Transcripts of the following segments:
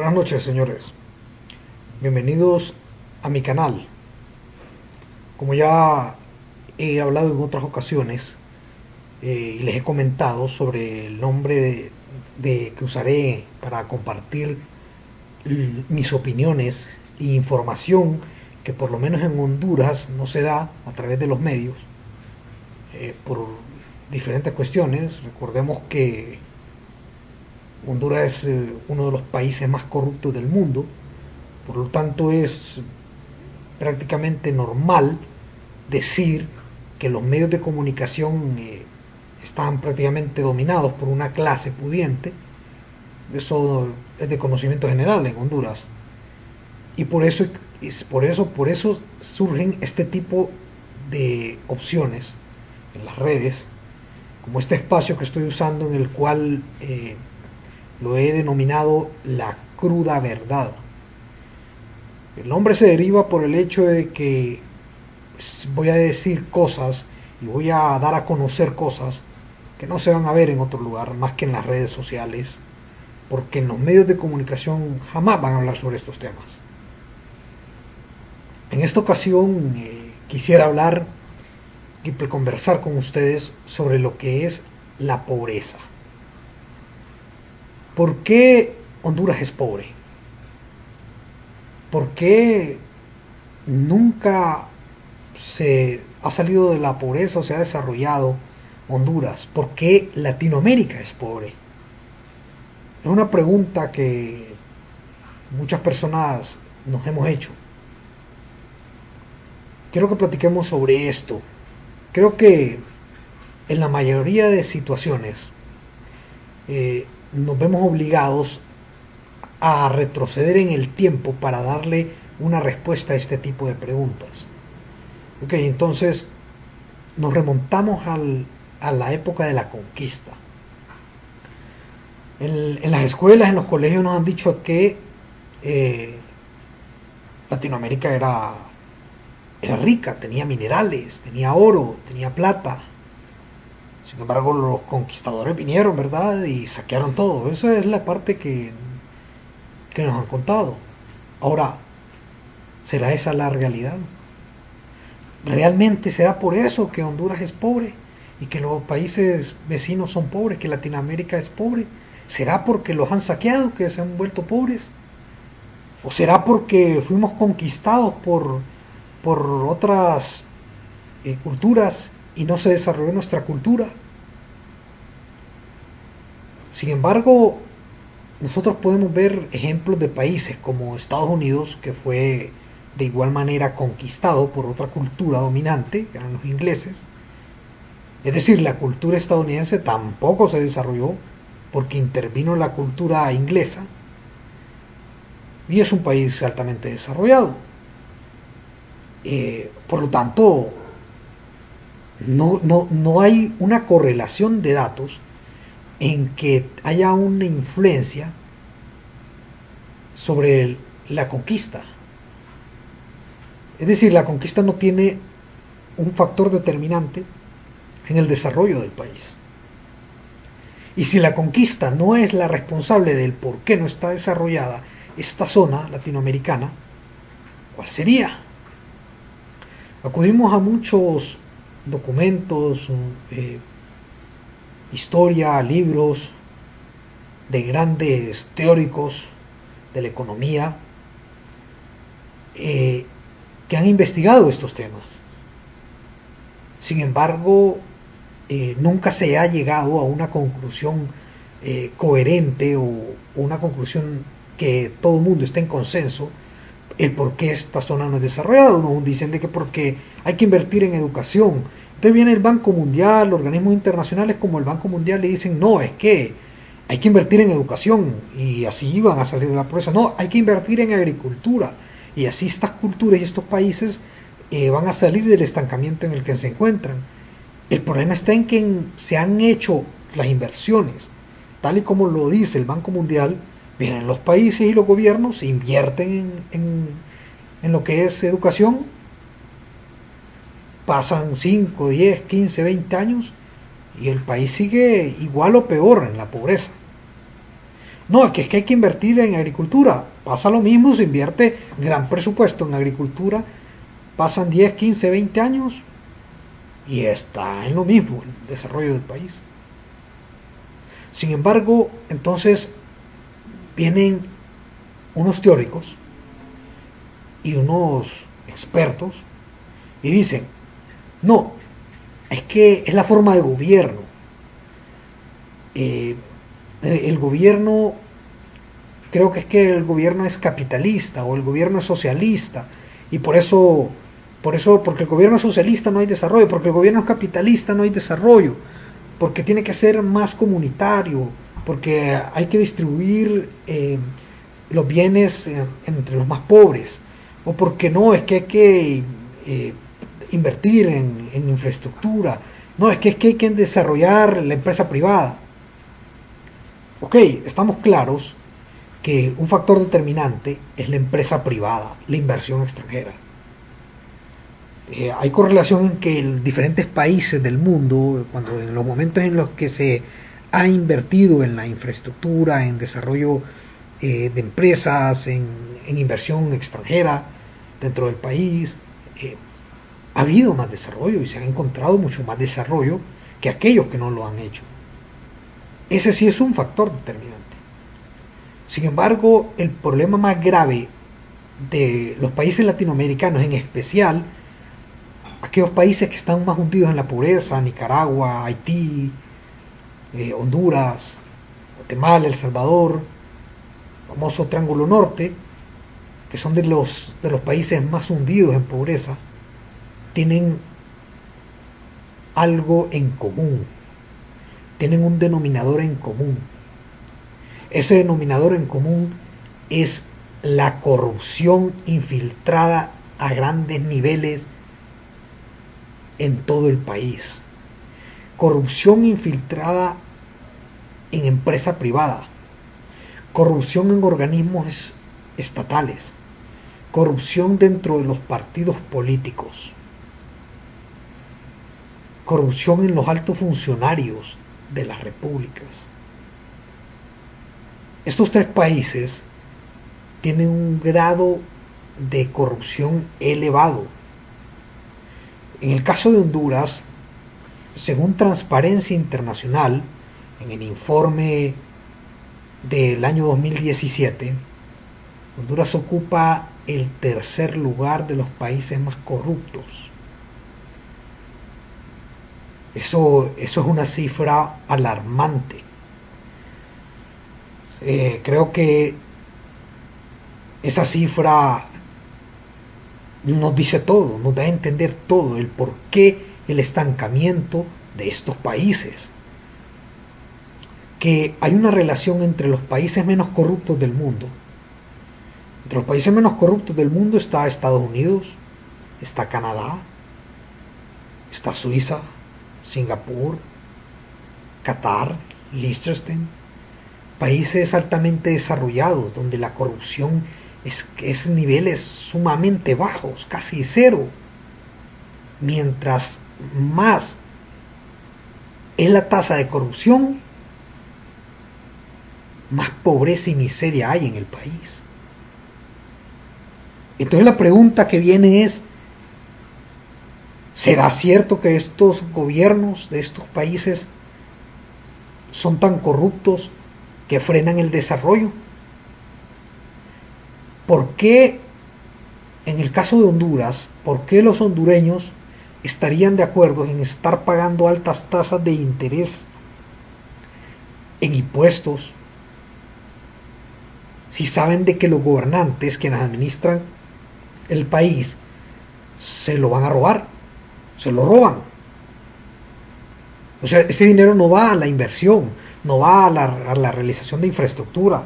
Buenas noches, señores. Bienvenidos a mi canal. Como ya he hablado en otras ocasiones y les he comentado sobre el nombre que usaré para compartir mis opiniones e información que por lo menos en Honduras no se da a través de los medios por diferentes cuestiones. Recordemos que Honduras es uno de los países más corruptos del mundo. Por lo tanto, es prácticamente normal decir que los medios de comunicación están prácticamente dominados por una clase pudiente. Eso es de conocimiento general en Honduras. Y por eso surgen este tipo de opciones en las redes, como este espacio que estoy usando en el cual lo he denominado la cruda verdad. El nombre se deriva por el hecho de que voy a decir cosas y voy a dar a conocer cosas que no se van a ver en otro lugar más que en las redes sociales, porque en los medios de comunicación jamás van a hablar sobre estos temas. En esta ocasión quisiera hablar y conversar con ustedes sobre lo que es la pobreza. ¿Por qué Honduras es pobre? ¿Por qué nunca se ha salido de la pobreza o se ha desarrollado Honduras? ¿Por qué Latinoamérica es pobre? Es una pregunta que muchas personas nos hemos hecho. Quiero que platiquemos sobre esto. Creo que en la mayoría de situaciones nos vemos obligados a retroceder en el tiempo para darle una respuesta a este tipo de preguntas. Ok, entonces nos remontamos a la época de la conquista. En las escuelas, en los colegios nos han dicho que Latinoamérica era rica, tenía minerales, tenía oro, tenía plata. Sin embargo, los conquistadores vinieron, ¿verdad? Y saquearon todo. Esa es la parte que nos han contado. Ahora, ¿será esa la realidad? ¿Realmente será por eso que Honduras es pobre y que los países vecinos son pobres, que Latinoamérica es pobre? ¿Será porque los han saqueado que se han vuelto pobres? ¿O será porque fuimos conquistados por otras culturas y no se desarrolló nuestra cultura? Sin embargo, nosotros podemos ver ejemplos de países como Estados Unidos, que fue de igual manera conquistado por otra cultura dominante, que eran los ingleses. Es decir, la cultura estadounidense tampoco se desarrolló porque intervino la cultura inglesa, y es un país altamente desarrollado. Por lo tanto, no hay una correlación de datos en que haya una influencia sobre la conquista. Es decir, la conquista no tiene un factor determinante en el desarrollo del país. Y si la conquista no es la responsable del por qué no está desarrollada esta zona latinoamericana, ¿cuál sería? Acudimos a muchos documentos, historia, libros de grandes teóricos de la economía que han investigado estos temas. Sin embargo, nunca se ha llegado a una conclusión coherente o una conclusión que todo el mundo esté en consenso el por qué esta zona no es desarrollada. Unos dicen de que porque hay que invertir en educación. Entonces viene el Banco Mundial, organismos internacionales como el Banco Mundial le dicen, no, es que hay que invertir en educación y así van a salir de la pobreza. No, hay que invertir en agricultura y así estas culturas y estos países van a salir del estancamiento en el que se encuentran. El problema está en que se han hecho las inversiones, tal y como lo dice el Banco Mundial. Vienen los países y los gobiernos, invierten en lo que es educación, pasan 5, 10, 15, 20 años y el país sigue igual o peor en la pobreza. No, es que hay que invertir en agricultura. Pasa lo mismo, se invierte gran presupuesto en agricultura, pasan 10, 15, 20 años y está en lo mismo el desarrollo del país. Sin embargo, entonces vienen unos teóricos y unos expertos y dicen, no, es que es la forma de gobierno. Eh, el gobierno, creo que es que el gobierno es capitalista o el gobierno es socialista y porque el gobierno es socialista no hay desarrollo, porque el gobierno es capitalista no hay desarrollo, porque tiene que ser más comunitario, porque hay que distribuir los bienes entre los más pobres, o porque no, es que hay que invertir en infraestructura, no, es que hay que desarrollar la empresa privada. Ok, estamos claros que un factor determinante es la empresa privada, la inversión extranjera. Hay correlación en que en diferentes países del mundo, cuando en los momentos en los que se ha invertido en la infraestructura, en desarrollo de empresas, en inversión extranjera dentro del país, eh, ha habido más desarrollo y se ha encontrado mucho más desarrollo que aquellos que no lo han hecho. Ese sí es un factor determinante. Sin embargo, el problema más grave de los países latinoamericanos, en especial aquellos países que están más hundidos en la pobreza, Nicaragua, Haití, Honduras, Guatemala, El Salvador, famoso Triángulo Norte, que son de los países más hundidos en pobreza, tienen algo en común, tienen un denominador en común. Ese denominador en común es la corrupción infiltrada a grandes niveles en todo el país. Corrupción infiltrada en empresa privada, corrupción en organismos estatales, corrupción dentro de los partidos políticos, corrupción en los altos funcionarios de las repúblicas. Estos tres países tienen un grado de corrupción elevado. En el caso de Honduras, según Transparencia Internacional, en el informe del año 2017, Honduras ocupa el tercer lugar de los países más corruptos. Eso es una cifra alarmante. Creo que esa cifra nos dice todo, nos da a entender todo, el por qué el estancamiento de estos países. Que hay una relación entre los países menos corruptos del mundo. Entre los países menos corruptos del mundo está Estados Unidos, está Canadá, está Suiza, Singapur, Qatar, Liechtenstein, países altamente desarrollados donde la corrupción es niveles sumamente bajos, casi cero. Mientras más es la tasa de corrupción, más pobreza y miseria hay en el país. Entonces la pregunta que viene es, ¿será cierto que estos gobiernos de estos países son tan corruptos que frenan el desarrollo? ¿Por qué, en el caso de Honduras, por qué los hondureños estarían de acuerdo en estar pagando altas tasas de interés en impuestos si saben de que los gobernantes, quienes administran el país, se lo van a robar, se lo roban? O sea, ese dinero no va a la inversión, no va a la realización de infraestructura,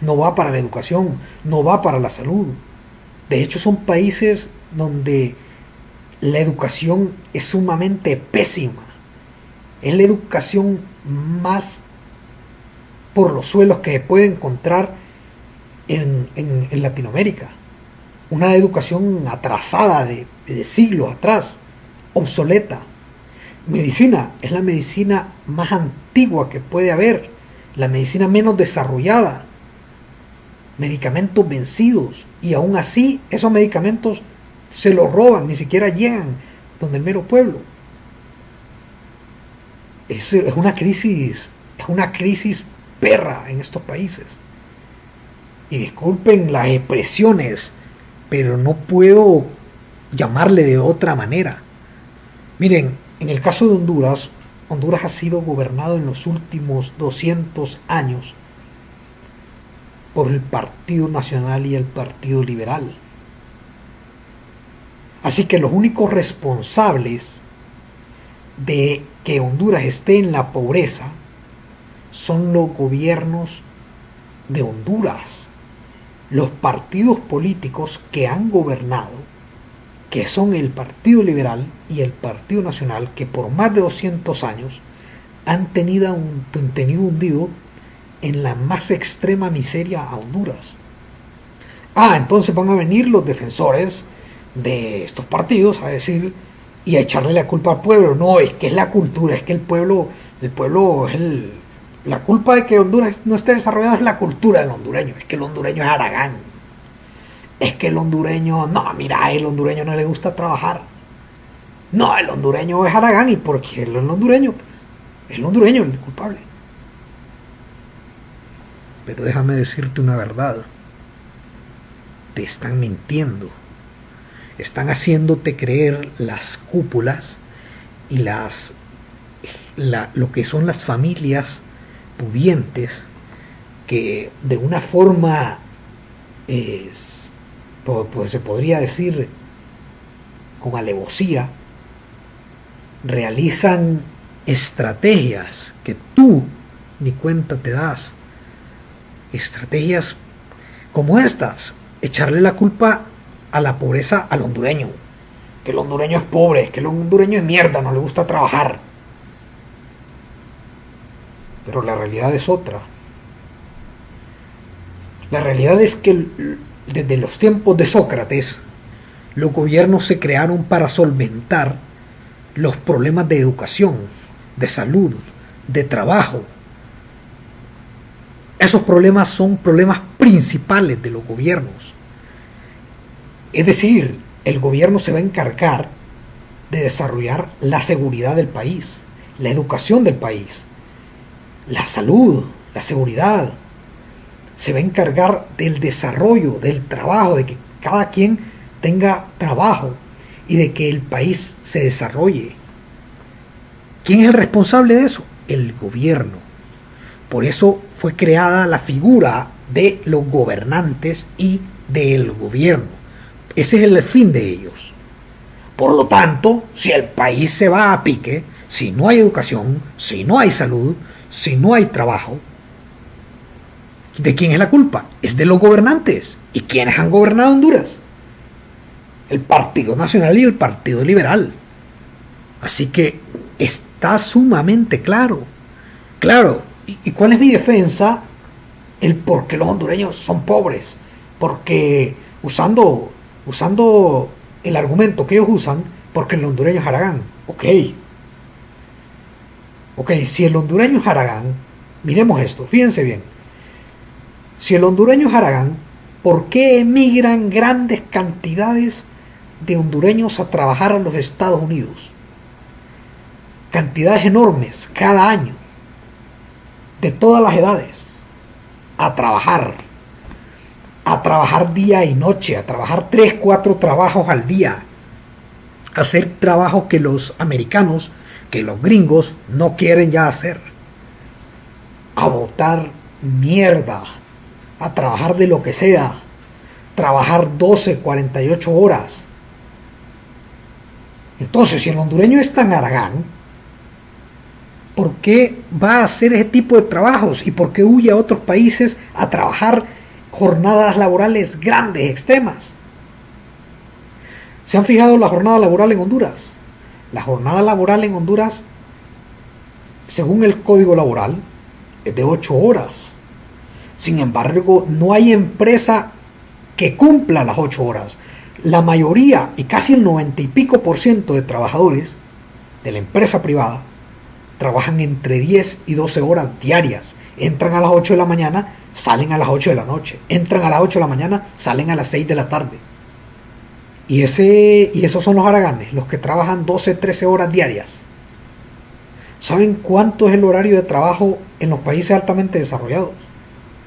no va para la educación, no va para la salud. De hecho, son países donde la educación es sumamente pésima. Es la educación más por los suelos que se puede encontrar en Latinoamérica. Una educación atrasada de siglos atrás, obsoleta. Medicina es la medicina más antigua que puede haber. la medicina menos desarrollada, medicamentos vencidos, y aún así esos medicamentos se los roban, ni siquiera llegan donde el mero pueblo. Es una crisis perra en estos países. Y disculpen las expresiones, pero no puedo llamarle de otra manera. Miren, en el caso de Honduras, Honduras ha sido gobernado en los últimos 200 años por el Partido Nacional y el Partido Liberal. Así que los únicos responsables de que Honduras esté en la pobreza son los gobiernos de Honduras, los partidos políticos que han gobernado, que son el Partido Liberal y el Partido Nacional, que por más de 200 años han tenido hundido en la más extrema miseria a Honduras. Entonces van a venir los defensores de estos partidos a decir y a echarle la culpa al pueblo. No, es que es la cultura, es que el pueblo es la culpa de que Honduras no esté desarrollado es la cultura del hondureño. Es que el hondureño es haragán. Es que el hondureño, no, mira, el hondureño no le gusta trabajar. No, el hondureño es haragán, y porque el hondureño el culpable. Pero déjame decirte una verdad. Te están mintiendo. Están haciéndote creer las cúpulas y lo que son las familias pudientes, que de una forma pues se podría decir con alevosía realizan estrategias que tú ni cuenta te das. Estrategias como estas: echarle la culpa a la pobreza al hondureño, que el hondureño es pobre, que el hondureño es mierda, no le gusta trabajar. Pero la realidad es otra. La realidad es que desde los tiempos de Sócrates, los gobiernos se crearon para solventar los problemas de educación, de salud, de trabajo. Esos problemas son problemas principales de los gobiernos. Es decir, el gobierno se va a encargar de desarrollar la seguridad del país, la educación del país, la salud, la seguridad. Se va a encargar del desarrollo, del trabajo, de que cada quien tenga trabajo y de que el país se desarrolle. ¿Quién es el responsable de eso? El gobierno. Por eso fue creada la figura de los gobernantes y del gobierno. Ese es el fin de ellos. Por lo tanto, si el país se va a pique, si no hay educación, si no hay salud, si no hay trabajo, ¿de quién es la culpa? Es de los gobernantes. ¿Y quiénes han gobernado Honduras? El Partido Nacional y el Partido Liberal. Así que está sumamente claro. Claro, ¿y cuál es mi defensa? El por qué los hondureños son pobres. Porque usando el argumento que ellos usan, porque el hondureño es haragán. Ok, si el hondureño es haragán, miremos esto, fíjense bien. Si el hondureño es haragán, ¿por qué emigran grandes cantidades de hondureños a trabajar a los Estados Unidos? Cantidades enormes cada año, de todas las edades, a trabajar día y noche, a trabajar 3, 4 trabajos al día, a hacer trabajos que los americanos, que los gringos no quieren ya hacer, a botar mierda, a trabajar de lo que sea, trabajar 12, 48 horas. Entonces, si el hondureño es tan haragán, ¿por qué va a hacer ese tipo de trabajos? ¿Y por qué huye a otros países a trabajar jornadas laborales grandes, extremas? ¿Se han fijado la jornada laboral en Honduras? La jornada laboral en Honduras, según el Código Laboral, es de 8 horas. Sin embargo, no hay empresa que cumpla las 8 horas. La mayoría, y casi el 90 y pico % de trabajadores de la empresa privada, trabajan entre 10 y 12 horas diarias Entran a las 8 de la mañana, salen a las 8 de la noche. Entran a las 8 de la mañana, salen a las 6 de la tarde. Y esos son los haraganes, los que trabajan 12, 13 horas diarias. ¿Saben cuánto es el horario de trabajo en los países altamente desarrollados?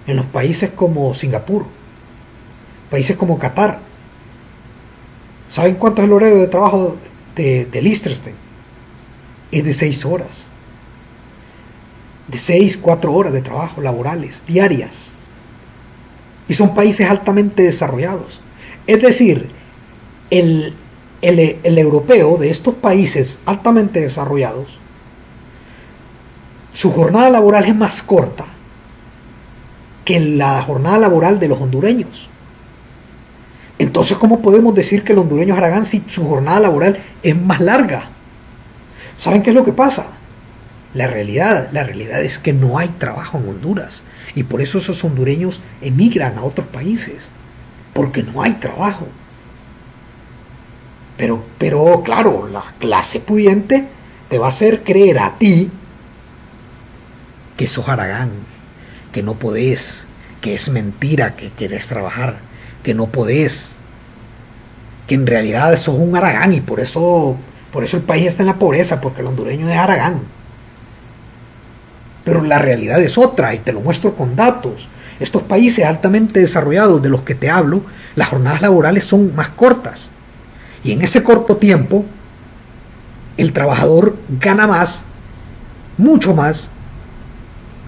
En los países como Singapur, países como Qatar. ¿Saben cuánto es el horario de trabajo de Liechtenstein? Es de 6 horas. De 6, 4 horas de trabajo laborales, diarias. Y son países altamente desarrollados. Es decir, el europeo de estos países altamente desarrollados, su jornada laboral es más corta que la jornada laboral de los hondureños. Entonces, ¿cómo podemos decir que los hondureños haragán si su jornada laboral es más larga? ¿Saben qué es lo que pasa? La realidad es que no hay trabajo en Honduras. Y por eso esos hondureños emigran a otros países. Porque no hay trabajo. Pero claro, la clase pudiente te va a hacer creer a ti que sos haragán, que no podés, que es mentira que querés trabajar, que no podés, que en realidad sos un haragán y por eso el país está en la pobreza, porque el hondureño es haragán. Pero la realidad es otra y te lo muestro con datos. Estos países altamente desarrollados de los que te hablo, las jornadas laborales son más cortas. Y en ese corto tiempo, el trabajador gana más, mucho más,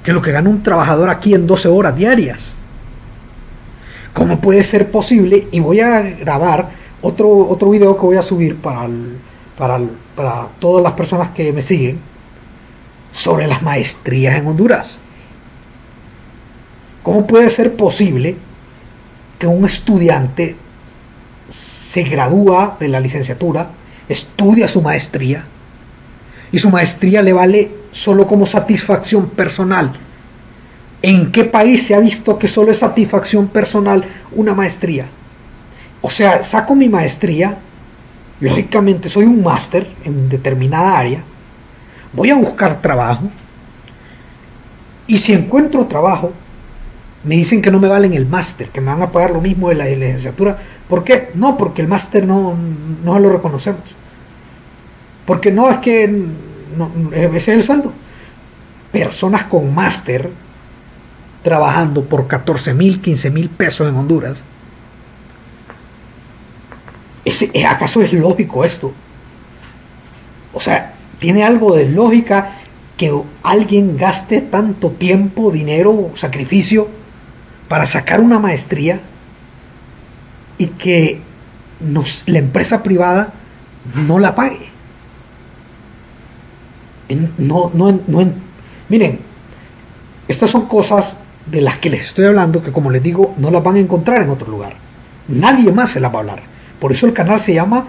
que lo que gana un trabajador aquí en 12 horas diarias. ¿Cómo puede ser posible? Y voy a grabar otro video que voy a subir para todas las personas que me siguen sobre las maestrías en Honduras. ¿Cómo puede ser posible que un estudiante se gradúa de la licenciatura, estudia su maestría y su maestría le vale solo como satisfacción personal? ¿En qué país se ha visto que solo es satisfacción personal una maestría? O sea, saco mi maestría, lógicamente soy un máster en determinada área, voy a buscar trabajo y si encuentro trabajo me dicen que no me valen el máster, que me van a pagar lo mismo de la licenciatura. ¿Por qué? No, porque el máster no lo reconocemos. Porque no, es que no, ese es el sueldo. Personas con máster trabajando por 14,000, 15,000 pesos en Honduras. ¿Acaso es lógico esto? O sea, ¿tiene algo de lógica que alguien gaste tanto tiempo, dinero, sacrificio para sacar una maestría y que la empresa privada no la pague? Miren, estas son cosas de las que les estoy hablando que, como les digo, no las van a encontrar en otro lugar. Nadie más se las va a hablar. Por eso el canal se llama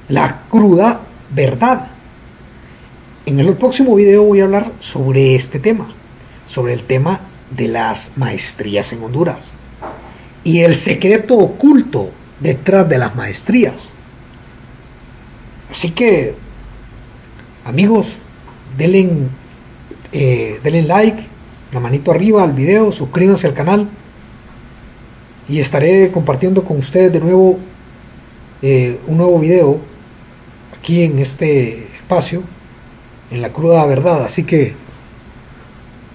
La Cruda Verdad. En el próximo video voy a hablar sobre este tema, sobre el tema de las maestrías en Honduras y el secreto oculto detrás de las maestrías. Así que, amigos, denle like, la manito arriba al video, suscríbanse al canal y estaré compartiendo con ustedes de nuevo un nuevo video aquí en este espacio, en La Cruda Verdad. Así que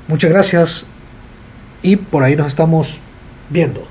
muchas gracias y por ahí nos estamos viendo.